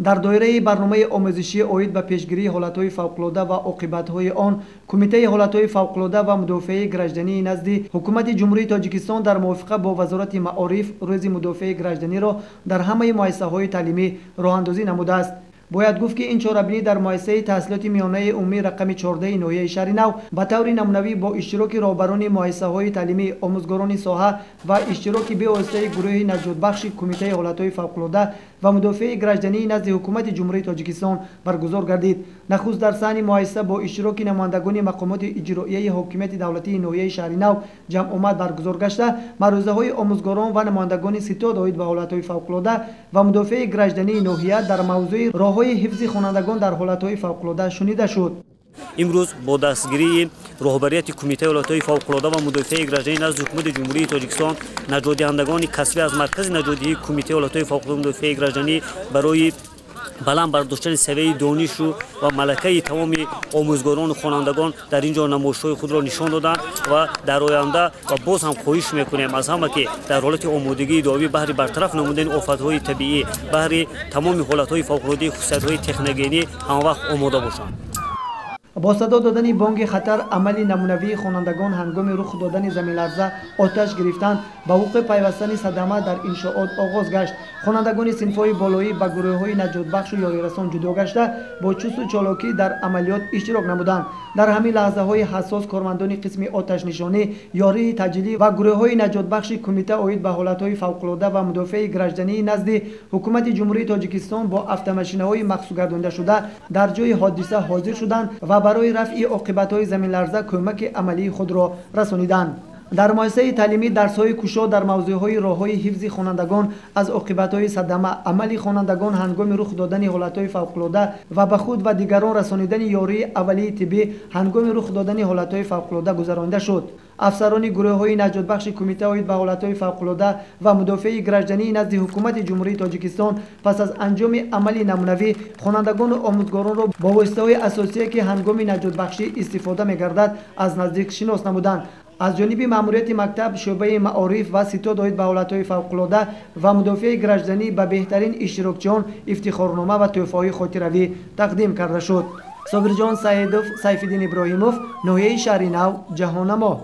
در دایره برنامه آموزشی اوید به پیشگیری حالت‌های فوق‌العاده و عاقبت‌های آن، کمیته حالت‌های فوق‌العاده و مدافع گراجدانی نزد حکومت جمهوری تاجیکستان در موافقه با وزارت معارف روز مدافع گراجدانی را در همه مؤسسه‌های تعلیمی راه‌اندازی نموده است. باید گفت که این چاره‌بینی در مؤسسه تحصیلات میانه عمومی رقم 14 ناحیه شهر نو به طور نمونوی با اشتراک راهبران مؤسسه‌های تعلیمی، آموزگاران ساحه و اشتراک به‌واسطه گروه نجات بخش کمیته حالت‌های فوق‌العاده و مدافع گراجدانی نزد حکومت جمهوری تاجیکستان برگزار گردید. نخست در صحن مؤسسه با اشتراک نمایندگان مقامات اجرایی حاکمیت دولتی ناحیه شهر نو جمع آمد برگزار گشته، معروضه‌های آموزگاران و نمایندگان ستاد اوید به حالت‌های فوق‌العاده و مدافع گراجدانی ناحیه در موضوع راه‌های حفظ خوانندگان در حالت‌های فوق‌العاده شنیده شد. امروز با دستگیری رهبریت کمیته حالت‌های فوق‌العاده و مدافع گراجدانی نزد حکومت جمهوری تاجیکستان، نجات دهندگان کسبی از مرکز نجاتی کمیته حالت‌های فوق‌العاده و مدافع گراجدانی برای بلند برداشتن سویه دانش و ملکه تمام آموزگاران و خوانندگان در اینجا نمایش‌های خود را نشان دادند و در آینده و باز هم خواهش می‌کنیم از همه که در حالت آمادگی داوی بهر برطرف نمودن آفت‌های طبیعی، بهر تمام حالت‌های فوق‌العاده خصوصیت‌های تکنولوژی هموقت آماده باشند. با صدا دادن بانگ خطر عملی نمونوی خوانندگان هنگام رخ دادن زمین لرزه آتش گرفتن به حقوق پیوستن صدمه در انشاءات آغاز گشت. خوانندگان صنف‌های بالایی به گروه‌های نجات بخش و یاریرسان جدا گشته با چوس و چالاکی در عملیات اشتراک نمودند. در همین لحظه‌های حساس کارمندان قسم آتش نشانی، یاری تجلی و گروه‌های نجات بخش کمیته اوید به حالت‌های فوق‌العاده و مدافع گراجدانی نزد حکومت جمهوری تاجیکستان با افت-ماشین‌های مخصوص گردانده شده در جای حادثه حاضر شدند و برای رفع عاقبت‌های زمین لرزه کمک عملی خود را رسانیدند. در مؤسسه تعلیمی درس‌های کوشا در موضوع‌های راه‌های حفظ خوانندگان از عاقبت‌های صدمه، عملی خوانندگان هنگام رخ دادن حالت‌های فوق‌العاده و به خود و دیگران رسانیدن یاری اولیه طبی هنگام رخ دادن حالت‌های فوق‌العاده گذرانده شد. افسران گروه‌های نجات بخش کمیته اوید به حالت‌های فوق‌العاده و مدافع گراجدانی نزد حکومت جمهوری تاجیکستان پس از انجام عملی نمونوی خوانندگان و آموزگاران را با واسطه‌های اساسی که هنگام نجات بخشی استفاده می‌گردد از نزدیک شناس نمودند. از جانب ماموریت مکتب، شعبه معارف و ستاد اوید به حالت‌های فوق‌العاده و مدافع گراجدانی به بهترین اشتراکچیان افتخارنامه و تحفه‌های خاطروی تقدیم کرده شد. صابرجان سعیدوف، سیفالدین ابراهیموف، ناحیه شهر نو، جهان ما.